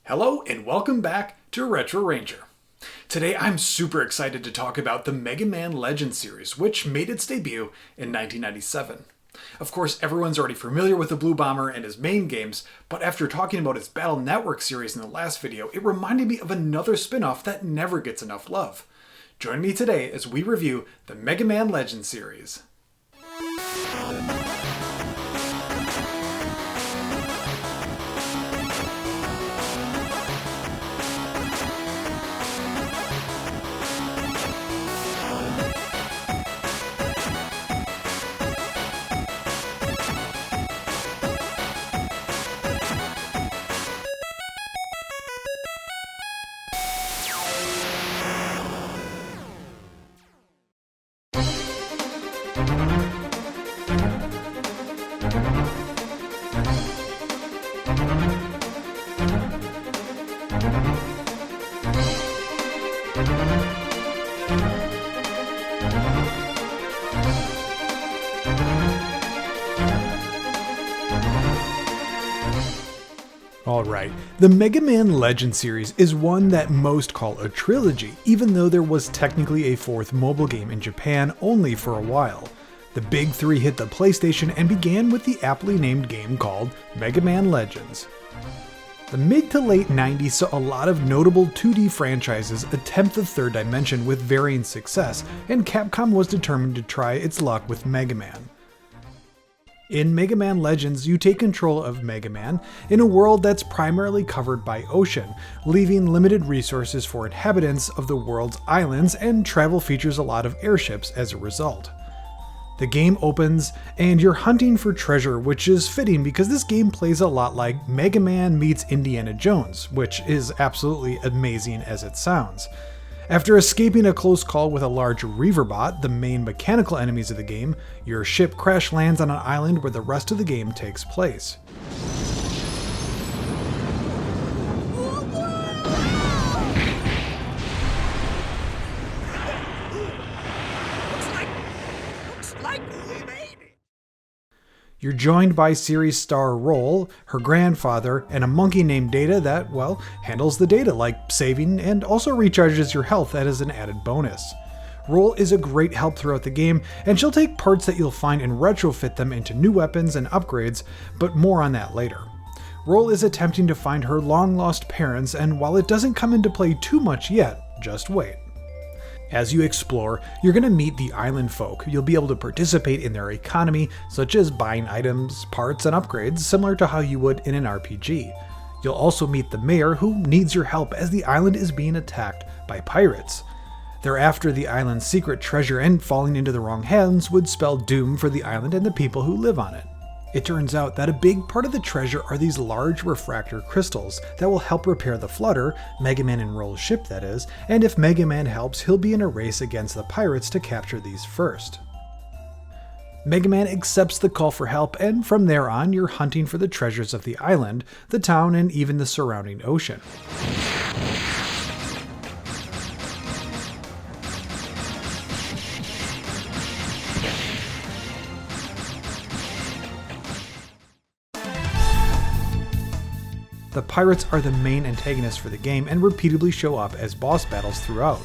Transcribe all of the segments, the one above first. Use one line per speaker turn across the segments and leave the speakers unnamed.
Hello and welcome back to Retro Ranger. Today I'm super excited to talk about the Mega Man Legends series, which made its debut in 1997. Of course, everyone's already familiar with the Blue Bomber and his main games, but after talking about its Battle Network series in the last video, it reminded me of another spin-off that never gets enough love. Join me today as we review the Mega Man Legends series. Alright, the Mega Man Legends series is one that most call a trilogy, even though there was technically a fourth mobile game in Japan only for a while. The big three hit the PlayStation and began with the aptly named game called Mega Man Legends. The mid to late 90s saw a lot of notable 2D franchises attempt the third dimension with varying success, and Capcom was determined to try its luck with Mega Man. In Mega Man Legends, you take control of Mega Man in a world that's primarily covered by ocean, leaving limited resources for inhabitants of the world's islands, and travel features a lot of airships as a result. The game opens and you're hunting for treasure, which is fitting because this game plays a lot like Mega Man meets Indiana Jones, which is absolutely amazing as it sounds. After escaping a close call with a large Reaverbot, the main mechanical enemies of the game, your ship crash lands on an island where the rest of the game takes place. You're joined by series star Roll, her grandfather, and a monkey named Data that, well, handles the data like saving and also recharges your health as an added bonus. Roll is a great help throughout the game, and she'll take parts that you'll find and retrofit them into new weapons and upgrades, but more on that later. Roll is attempting to find her long-lost parents, and while it doesn't come into play too much yet, just wait. As you explore, you're going to meet the island folk. You'll be able to participate in their economy, such as buying items, parts, and upgrades, similar to how you would in an RPG. You'll also meet the mayor, who needs your help as the island is being attacked by pirates. They're after the island's secret treasure, and falling into the wrong hands would spell doom for the island and the people who live on it. It turns out that a big part of the treasure are these large refractor crystals that will help repair the Flutter, Mega Man and Roll's ship that is, and if Mega Man helps, he'll be in a race against the pirates to capture these first. Mega Man accepts the call for help, and from there on you're hunting for the treasures of the island, the town, and even the surrounding ocean. The pirates are the main antagonists for the game and repeatedly show up as boss battles throughout.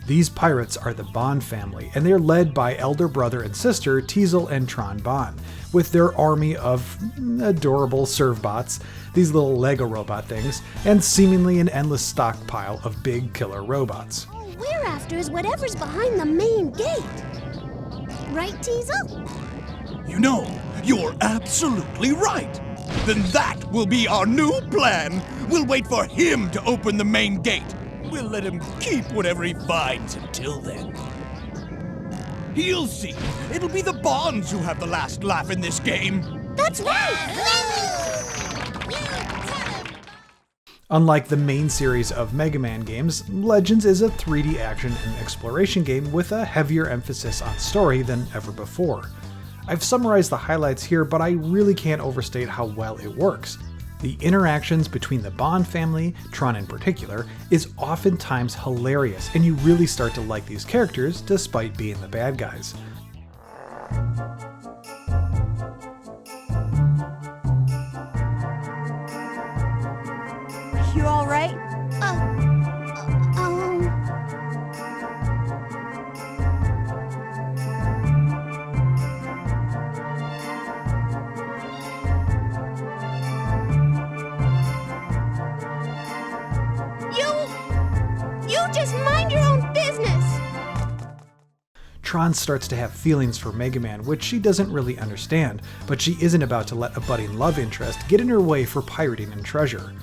These pirates are the Bonne family, and they're led by elder brother and sister Teasel and Tron Bonne, with their army of adorable servbots, these little Lego robot things, and seemingly an endless stockpile of big killer robots.
All we're after is whatever's behind the main gate. Right, Teasel?
You know, you're absolutely right. Then that will be our new plan. We'll wait for him to open the main gate. We'll let him keep whatever he finds until then. He'll see. It'll be the Bonds who have the last laugh in this game.
That's right!
Unlike the main series of Mega Man games, Legends is a 3D action and exploration game with a heavier emphasis on story than ever before. I've summarized the highlights here, but I really can't overstate how well it works. The interactions between the Bonne family, Tron in particular, is oftentimes hilarious, and you really start to like these characters despite being the bad guys.
You all right?
You just mind your own business.
Tron starts to have feelings for Mega Man, which she doesn't really understand, but she isn't about to let a budding love interest get in her way for pirating and treasure.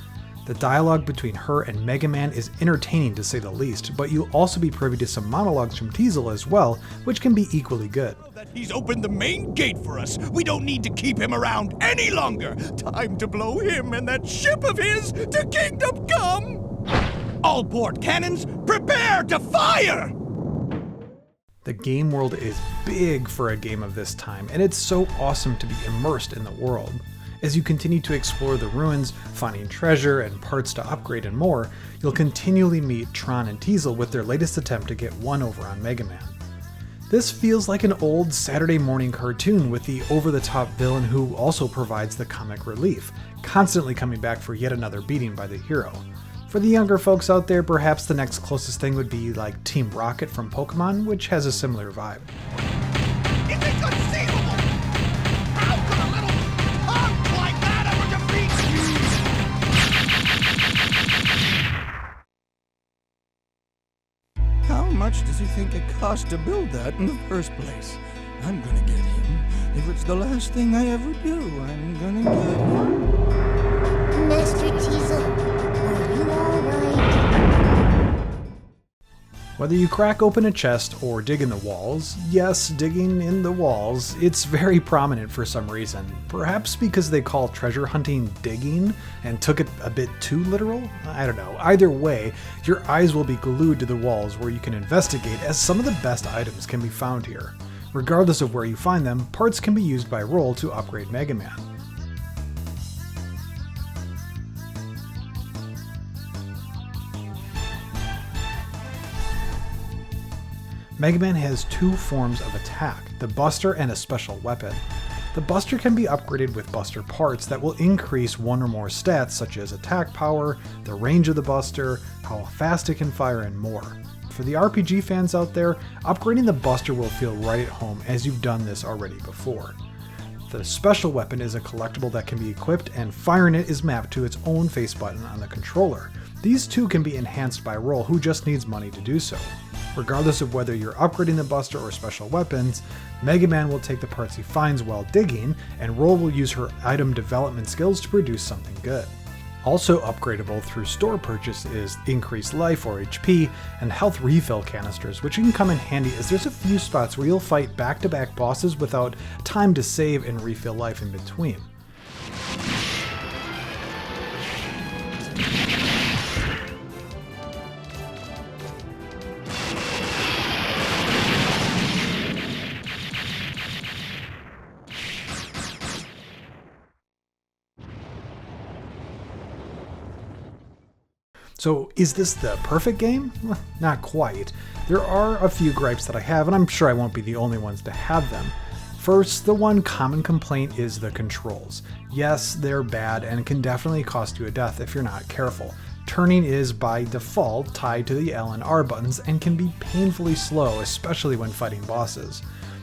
The dialogue between her and Mega Man is entertaining to say the least, but you'll also be privy to some monologues from Teasel as well, which can be equally good.
He's opened the main gate for us. We don't need to keep him around any longer. Time to blow him and that ship of his to Kingdom Come! All port cannons, prepare to fire!
The game world is big for a game of this time, and it's so awesome to be immersed in the world. As you continue to explore the ruins, finding treasure and parts to upgrade and more, you'll continually meet Tron and Teasel with their latest attempt to get one over on Mega Man. This feels like an old Saturday morning cartoon with the over-the-top villain who also provides the comic relief, constantly coming back for yet another beating by the hero. For the younger folks out there, perhaps the next closest thing would be like Team Rocket from Pokemon, which has a similar vibe.
Is it conceivable? How could a little punk like that ever defeat you? How much does he think it cost to build that in the first place? I'm gonna get him. If it's the last thing I ever do, I'm gonna get him.
Master Teasel, are you alright?
Whether you crack open a chest or dig in the walls, yes, digging in the walls, it's very prominent for some reason. Perhaps because they call treasure hunting digging and took it a bit too literal? I don't know. Either way, your eyes will be glued to the walls where you can investigate, as some of the best items can be found here. Regardless of where you find them, parts can be used by Roll to upgrade Mega Man. Mega Man has two forms of attack, the Buster and a special weapon. The Buster can be upgraded with Buster parts that will increase one or more stats such as attack power, the range of the Buster, how fast it can fire, and more. For the RPG fans out there, upgrading the Buster will feel right at home as you've done this already before. The special weapon is a collectible that can be equipped, and firing it is mapped to its own face button on the controller. These two can be enhanced by Roll, who just needs money to do so. Regardless of whether you're upgrading the Buster or special weapons, Mega Man will take the parts he finds while digging, and Roll will use her item development skills to produce something good. Also upgradable through store purchase is increased life or HP and health refill canisters, which can come in handy as there's a few spots where you'll fight back-to-back bosses without time to save and refill life in between. So is this the perfect game? Well, not quite. There are a few gripes that I have, and I'm sure I won't be the only ones to have them. First, the one common complaint is the controls. Yes, they're bad and can definitely cost you a death if you're not careful. Turning is by default tied to the L and R buttons and can be painfully slow, especially when fighting bosses.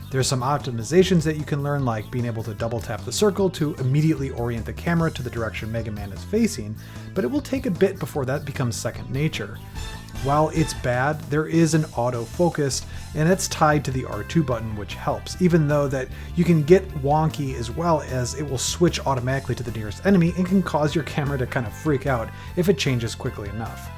There's some optimizations that you can learn, like being able to double tap the circle to immediately orient the camera to the direction Mega Man is facing, but it will take a bit before that becomes second nature. While it's bad, there is an autofocus, and it's tied to the R2 button, which helps, even though that you can get wonky as well, as it will switch automatically to the nearest enemy and can cause your camera to kind of freak out if it changes quickly enough.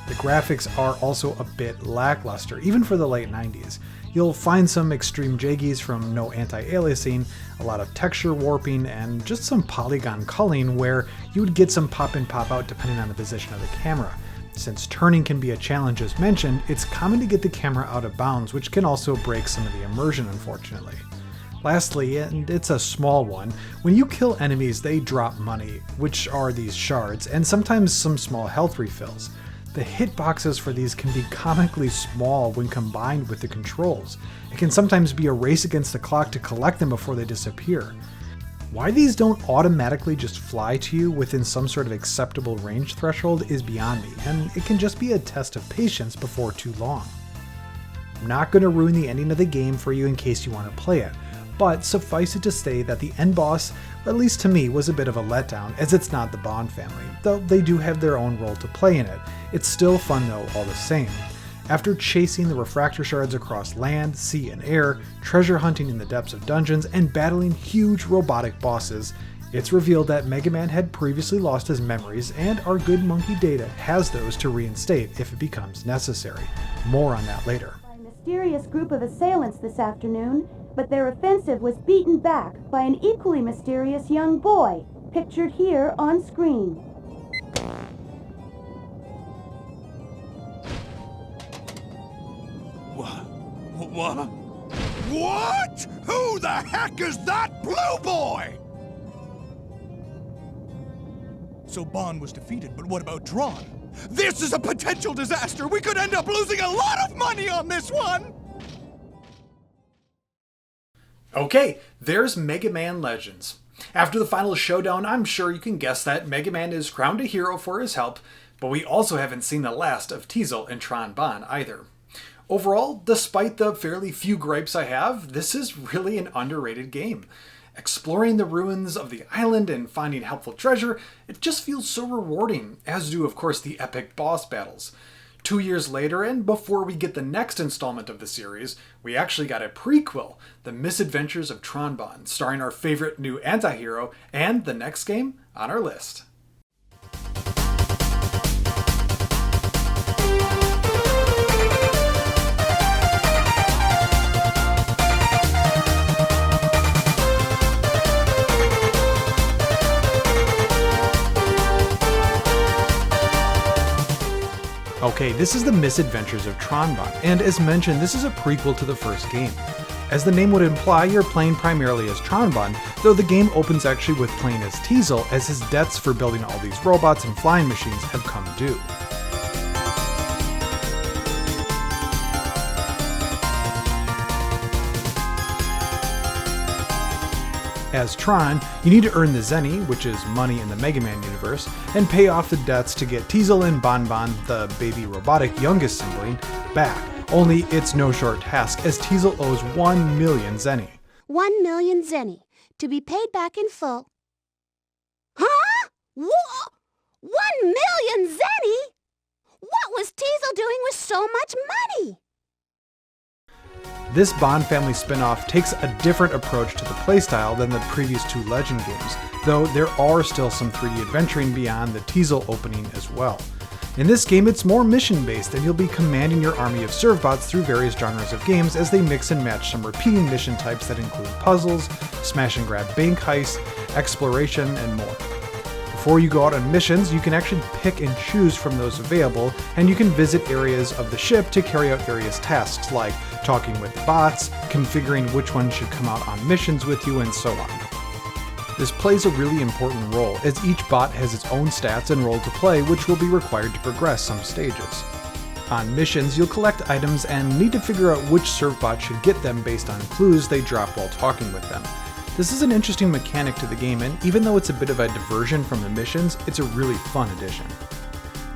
The graphics are also a bit lackluster, even for the late 90s. You'll find some extreme jaggies from no anti-aliasing, a lot of texture warping, and just some polygon culling where you would get some pop in pop out depending on the position of the camera. Since turning can be a challenge as mentioned, it's common to get the camera out of bounds, which can also break some of the immersion, unfortunately. Lastly, and it's a small one, when you kill enemies they drop money, which are these shards, and sometimes some small health refills. The hitboxes for these can be comically small when combined with the controls. It can sometimes be a race against the clock to collect them before they disappear. Why these don't automatically just fly to you within some sort of acceptable range threshold is beyond me, and it can just be a test of patience before too long. I'm not going to ruin the ending of the game for you in case you want to play it, but suffice it to say that the end boss, at least to me, was a bit of a letdown, as it's not the Bonne family, though they do have their own role to play in it. It's still fun though all the same. After chasing the refractor shards across land, sea, and air, treasure hunting in the depths of dungeons, and battling huge robotic bosses, it's revealed that Mega Man had previously lost his memories, and our good monkey Data has those to reinstate if it becomes necessary. More on that later.
By a mysterious group of assailants this afternoon, but their offensive was beaten back by an equally mysterious young boy, pictured here on screen.
What? What? Who the heck is that blue boy? So Bonne was defeated, but what about Tron? This is a potential disaster! We could end up losing a lot of money on this one!
Okay, there's Mega Man Legends. After the final showdown, I'm sure you can guess that Mega Man is crowned a hero for his help, but we also haven't seen the last of Teasel and Tron Bonne either. Overall, despite the fairly few gripes I have, this is really an underrated game. Exploring the ruins of the island and finding helpful treasure, it just feels so rewarding, as do of course the epic boss battles. 2 years later, and before we get the next installment of the series, we actually got a prequel, The Misadventures of Tron Bonne, starring our favorite new anti-hero, and the next game on our list. Okay, this is The Misadventures of Tron Bonne, and as mentioned, this is a prequel to the first game. As the name would imply, you're playing primarily as Tron Bonne, though the game opens actually with playing as Teasel, as his debts for building all these robots and flying machines have come due. As Tron, you need to earn the Zenny, which is money in the Mega Man universe, and pay off the debts to get Teasel and Bonne Bonne, the baby robotic youngest sibling, back. Only it's no short task, as Teasel owes 1 million Zenny.
1 million Zenny, to be paid back in full. Huh? 1 million Zenny? What was Teasel doing with so much money?
This Bonne family spin-off takes a different approach to the playstyle than the previous 2 Legend games, though there are still some 3D adventuring beyond the Teasel opening as well. In this game, it's more mission-based, and you'll be commanding your army of servbots through various genres of games as they mix and match some repeating mission types that include puzzles, smash and grab bank heists, exploration, and more. Before you go out on missions, you can actually pick and choose from those available, and you can visit areas of the ship to carry out various tasks like talking with bots, configuring which ones should come out on missions with you, and so on. This plays a really important role, as each bot has its own stats and role to play, which will be required to progress some stages. On missions, you'll collect items and need to figure out which servbot should get them based on clues they drop while talking with them. This is an interesting mechanic to the game, and even though it's a bit of a diversion from the missions, it's a really fun addition.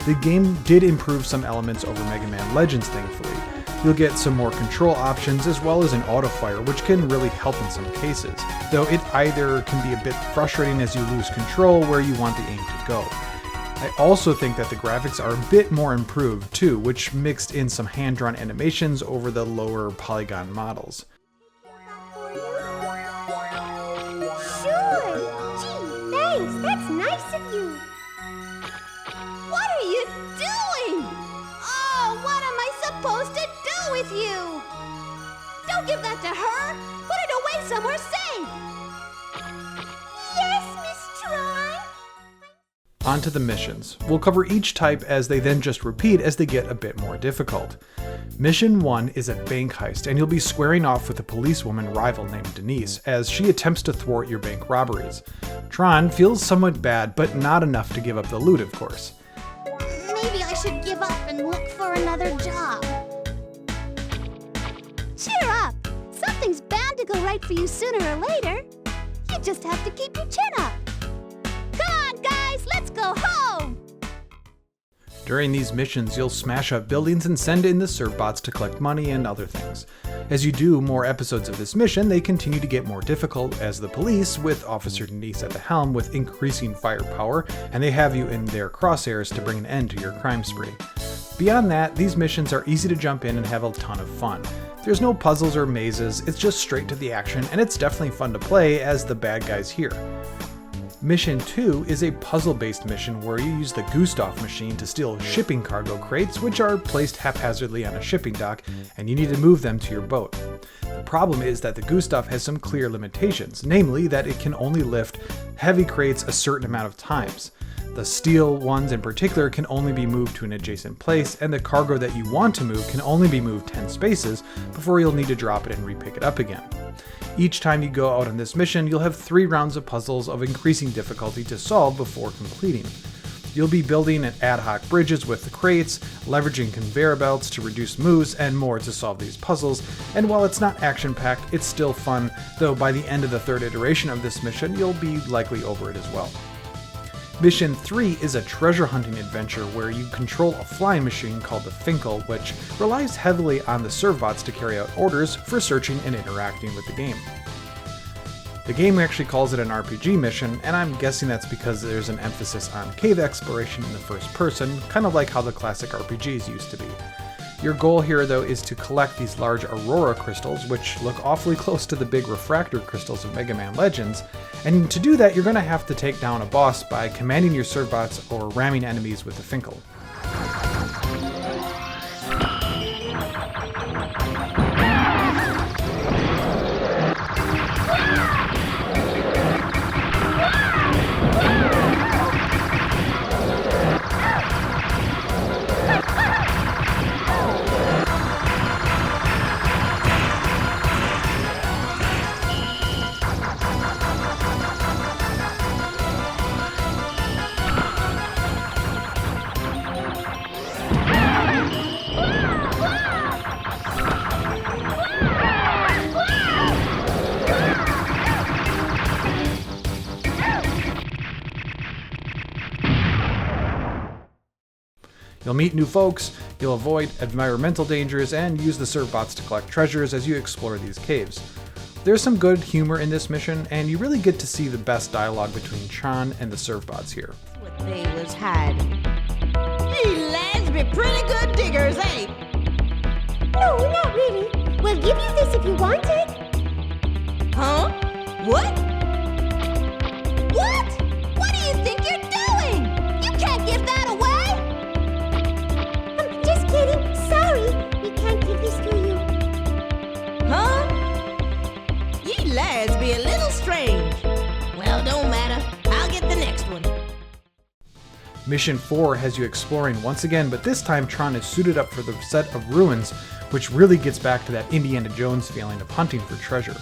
The game did improve some elements over Mega Man Legends, thankfully. You'll get some more control options as well as an auto-fire, which can really help in some cases, though it either can be a bit frustrating as you lose control where you want the aim to go. I also think that the graphics are a bit more improved too, which mixed in some hand-drawn animations over the lower polygon models.
Sure. Gee, thanks. That's nice of you. What are you doing? Oh, what am I supposed to do with you? Don't give that to her. Put it away somewhere safe. Yes, Miss Tron.
On to the missions. We'll cover each type as they then just repeat as they get a bit more difficult. Mission 1 is a bank heist, and you'll be squaring off with a policewoman rival named Denise as she attempts to thwart your bank robberies. Tron feels somewhat bad, but not enough to give up the loot, of course.
Maybe I should give up and look for another job. Cheer up! Something's bound to go right for you sooner or later. You just have to keep your chin up. Come on, guys, let's go home!
During these missions, you'll smash up buildings and send in the servbots to collect money and other things. As you do more episodes of this mission, they continue to get more difficult as the police, with Officer Denise at the helm with increasing firepower, and they have you in their crosshairs to bring an end to your crime spree. Beyond that, these missions are easy to jump in and have a ton of fun. There's no puzzles or mazes, it's just straight to the action, and it's definitely fun to play as the bad guys here. Mission 2 is a puzzle-based mission where you use the Gustav machine to steal shipping cargo crates, which are placed haphazardly on a shipping dock, and you need to move them to your boat. The problem is that the Gustav has some clear limitations, namely that it can only lift heavy crates a certain amount of times. The steel ones in particular can only be moved to an adjacent place, and the cargo that you want to move can only be moved 10 spaces before you'll need to drop it and repick it up again. Each time you go out on this mission, you'll have 3 rounds of puzzles of increasing difficulty to solve before completing. You'll be building ad hoc bridges with the crates, leveraging conveyor belts to reduce moves, and more to solve these puzzles, and while it's not action-packed, it's still fun, though by the end of the 3rd iteration of this mission, you'll be likely over it as well. Mission 3 is a treasure hunting adventure where you control a flying machine called the Finkel, which relies heavily on the servbots to carry out orders for searching and interacting with the game. The game actually calls it an RPG mission, and I'm guessing that's because there's an emphasis on cave exploration in the first person, kind of like how the classic RPGs used to be. Your goal here, though, is to collect these large Aurora crystals, which look awfully close to the big refractor crystals of Mega Man Legends, and to do that, you're going to have to take down a boss by commanding your servbots or ramming enemies with the Finkel. You'll meet new folks, you'll avoid environmental dangers, and use the servbots to collect treasures as you explore these caves. There's some good humor in this mission, and you really get to see the best dialogue between Tron and the servbots here.
What they was hiding. You lads be pretty good diggers, eh?
No, not really. We'll give you this if you want it.
Huh? What?
What? What do you think you're doing? You can't give that away! Just kidding. Sorry. We can't give this to you.
Huh? You lads be a little strange. Well, don't matter. I'll get the next one.
Mission 4 has you exploring once again, but this time Tron is suited up for the set of ruins, which really gets back to that Indiana Jones feeling of hunting for treasure.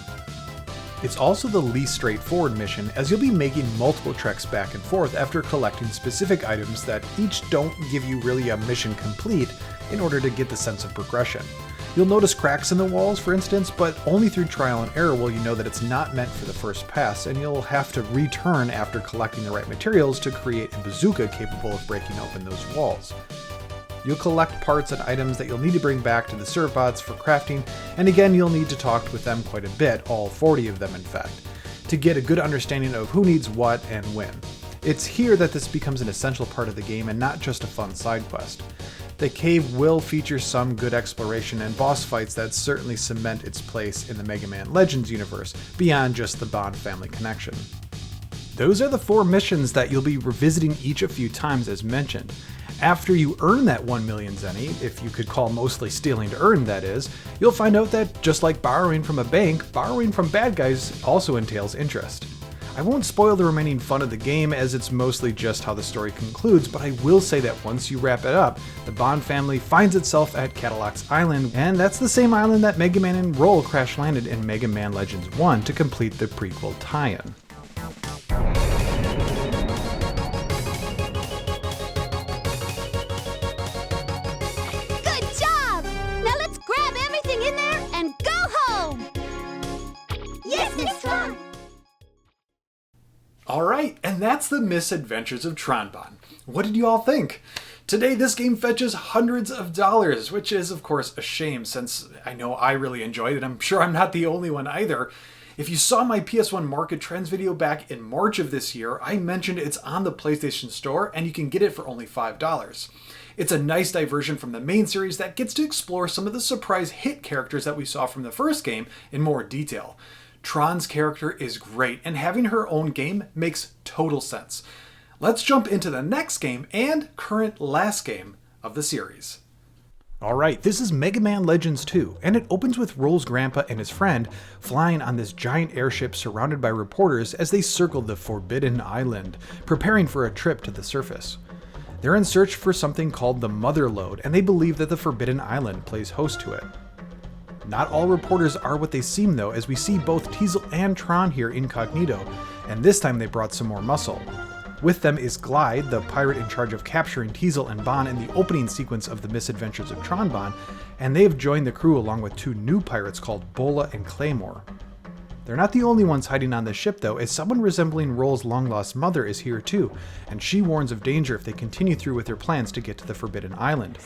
It's also the least straightforward mission, as you'll be making multiple treks back and forth after collecting specific items that each don't give you really a mission complete in order to get the sense of progression. You'll notice cracks in the walls, for instance, but only through trial and error will you know that it's not meant for the first pass, and you'll have to return after collecting the right materials to create a bazooka capable of breaking open those walls. You'll collect parts and items that you'll need to bring back to the servbots for crafting, and again you'll need to talk with them quite a bit, all 40 of them in fact, to get a good understanding of who needs what and when. It's here that this becomes an essential part of the game and not just a fun side quest. The cave will feature some good exploration and boss fights that certainly cement its place in the Mega Man Legends universe, beyond just the Bonne family connection. Those are the 4 missions that you'll be revisiting each a few times as mentioned. After you earn that 1 million zenny, if you could call mostly stealing to earn that is, you'll find out that just like borrowing from a bank, borrowing from bad guys also entails interest. I won't spoil the remaining fun of the game as it's mostly just how the story concludes, but I will say that once you wrap it up, the Bonne family finds itself at Cadillac's Island, and that's the same island that Mega Man and Roll crash landed in Mega Man Legends 1 to complete the prequel tie-in. that's the Misadventures of Tron Bonne. What did you all think? Today this game fetches hundreds of dollars, which is of course a shame since I know I really enjoyed it. I'm sure I'm not the only one either. If you saw my PS1 Market Trends video back in March of this year, I mentioned it's on the PlayStation Store and you can get it for only $5. It's a nice diversion from the main series that gets to explore some of the surprise hit characters that we saw from the first game in more detail. Tron's character is great, and having her own game makes total sense. Let's jump into the next game and current last game of the series. Alright, this is Mega Man Legends 2, and it opens with Roll's grandpa and his friend flying on this giant airship surrounded by reporters as they circle the Forbidden Island, preparing for a trip to the surface. They're in search for something called the Mother Lode, and they believe that the Forbidden Island plays host to it. Not all reporters are what they seem though, as we see both Teasel and Tron here incognito, and this time they brought some more muscle. With them is Glide, the pirate in charge of capturing Teasel and Bonne in the opening sequence of the Misadventures of Tron Bonne, and they have joined the crew along with two new pirates called Bola and Claymore. They're not the only ones hiding on the ship though, as someone resembling Roll's long-lost mother is here too, and she warns of danger if they continue through with their plans to get to the Forbidden Island.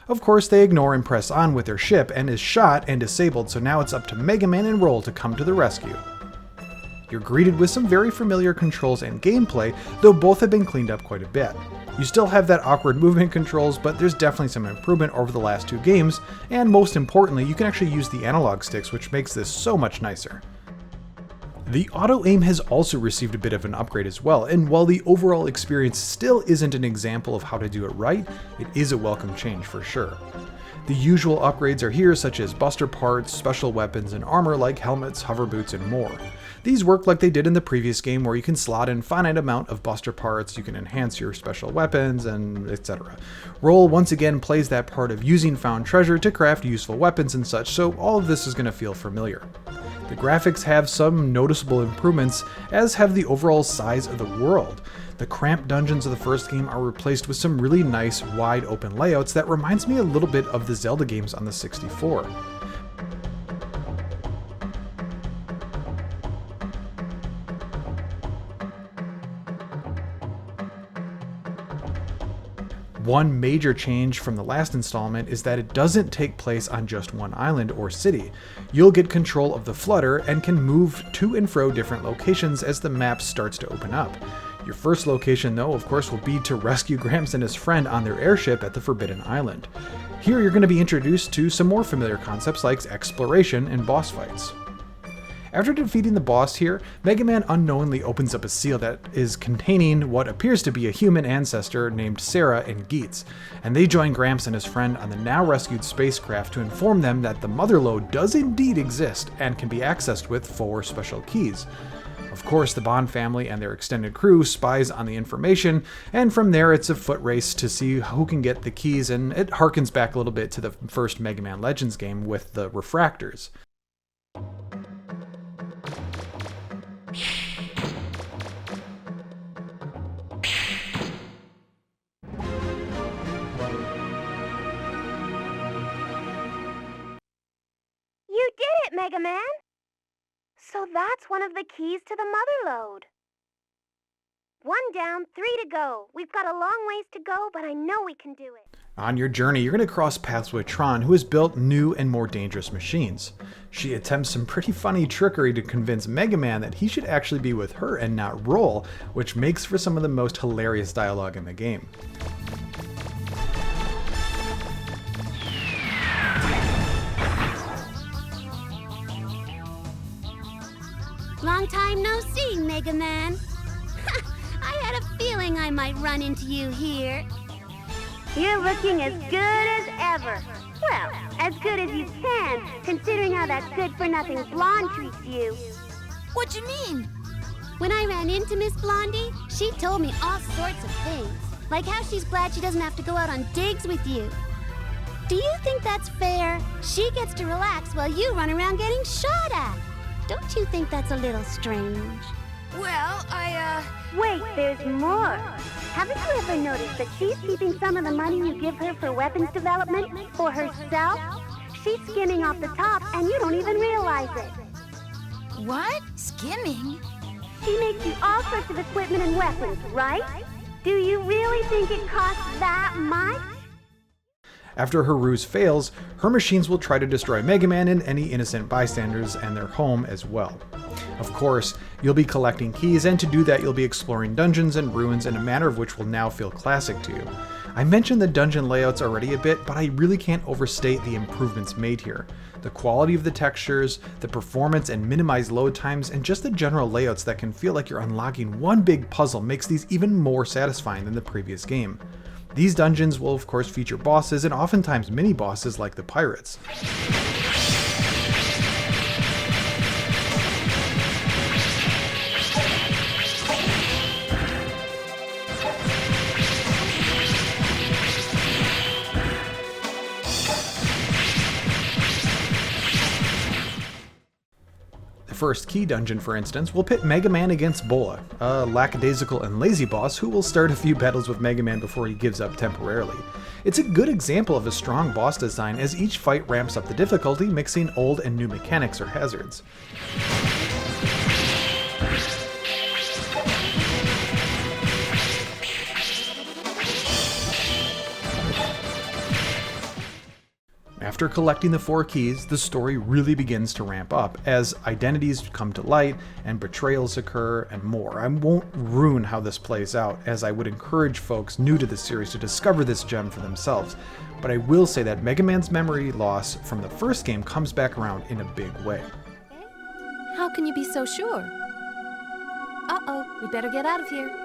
Of course, they ignore and press on with their ship and is shot and disabled, so now it's up to Mega Man and Roll to come to the rescue. You're greeted with some very familiar controls and gameplay, though both have been cleaned up quite a bit. You still have that awkward movement controls, but there's definitely some improvement over the last two games, and most importantly, you can actually use the analog sticks, which makes this so much nicer. The auto-aim has also received a bit of an upgrade as well, and while the overall experience still isn't an example of how to do it right, it is a welcome change for sure. The usual upgrades are here, such as buster parts, special weapons, and armor like helmets, hover boots, and more. These work like they did in the previous game, where you can slot in a finite amount of buster parts, you can enhance your special weapons, and etc. Roll once again plays that part of using found treasure to craft useful weapons and such, so all of this is going to feel familiar. The graphics have some noticeable improvements, as have the overall size of the world. The cramped dungeons of the first game are replaced with some really nice wide open layouts that reminds me a little bit of the Zelda games on the 64. One major change from the last installment is that it doesn't take place on just one island or city. You'll get control of the flutter and can move to and fro different locations as the map starts to open up. Your first location though, of course, will be to rescue Gramps and his friend on their airship at the Forbidden Island. Here you're going to be introduced to some more familiar concepts like exploration and boss fights. After defeating the boss here, Mega Man unknowingly opens up a seal that is containing what appears to be a human ancestor named Sarah and Geets, and they join Gramps and his friend on the now rescued spacecraft to inform them that the Mother Lode does indeed exist and can be accessed with 4 special keys. Of course, the Bonne family and their extended crew spies on the information, and from there it's a foot race to see who can get the keys, and it harkens back a little bit to the first Mega Man Legends game with the refractors.
You did it, Mega Man! So that's one of the keys to the Mother Lode. 1 down, 3 to go. We've got a long ways to go, but I know we can do it.
On your journey, you're going to cross paths with Tron, who has built new and more dangerous machines. She attempts some pretty funny trickery to convince Mega Man that he should actually be with her and not Roll, which makes for some of the most hilarious dialogue in the game.
Long time no see, Mega Man. I had a feeling I might run into you here. You're looking as good as ever. Well, as good as you can, considering how that good-for-nothing blonde treats you.
What you mean?
When I ran into Miss Blondie, she told me all sorts of things. Like how she's glad she doesn't have to go out on digs with you. Do you think that's fair? She gets to relax while you run around getting shot at. Don't you think that's a little strange?
Well,
Wait, there's more.
Haven't you ever noticed that she's keeping some of the money you give her for weapons development for herself? She's skimming off the top and you don't even realize it.
What? Skimming?
She makes you all sorts of equipment and weapons, right? Do you really think it costs that much?
After her ruse fails, her machines will try to destroy Mega Man and any innocent bystanders and their home as well. Of course, you'll be collecting keys, and to do that you'll be exploring dungeons and ruins in a manner of which will now feel classic to you. I mentioned the dungeon layouts already a bit, but I really can't overstate the improvements made here. The quality of the textures, the performance and minimized load times, and just the general layouts that can feel like you're unlocking one big puzzle makes these even more satisfying than the previous game. These dungeons will of course feature bosses and oftentimes mini-bosses like the pirates. The first key dungeon, for instance, will pit Mega Man against Bola, a lackadaisical and lazy boss who will start a few battles with Mega Man before he gives up temporarily. It's a good example of a strong boss design, as each fight ramps up the difficulty, mixing old and new mechanics or hazards. After collecting the 4 keys, the story really begins to ramp up, as identities come to light, and betrayals occur, and more. I won't ruin how this plays out, as I would encourage folks new to the series to discover this gem for themselves, but I will say that Mega Man's memory loss from the first game comes back around in a big way.
How can you be so sure? Uh-oh, we better get out of here.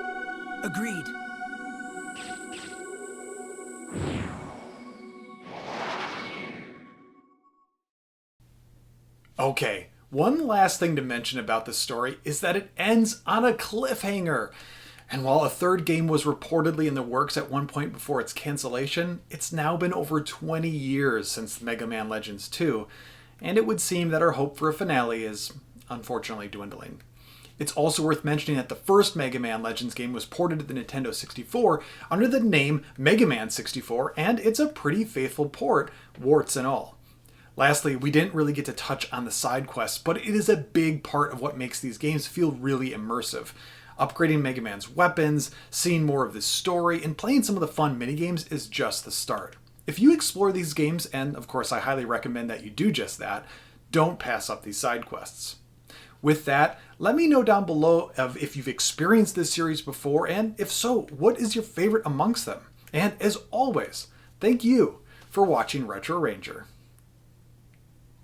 Agreed.
Okay, one last thing to mention about this story is that it ends on a cliffhanger. And while a third game was reportedly in the works at one point before its cancellation, it's now been over 20 years since Mega Man Legends 2, and it would seem that our hope for a finale is unfortunately dwindling. It's also worth mentioning that the first Mega Man Legends game was ported to the Nintendo 64 under the name Mega Man 64, and it's a pretty faithful port, warts and all. Lastly, we didn't really get to touch on the side quests, but it is a big part of what makes these games feel really immersive. Upgrading Mega Man's weapons, seeing more of the story, and playing some of the fun minigames is just the start. If you explore these games, and of course I highly recommend that you do just that, don't pass up these side quests. With that, let me know down below if you've experienced this series before, and if so, what is your favorite amongst them? And as always, thank you for watching Retro Ranger.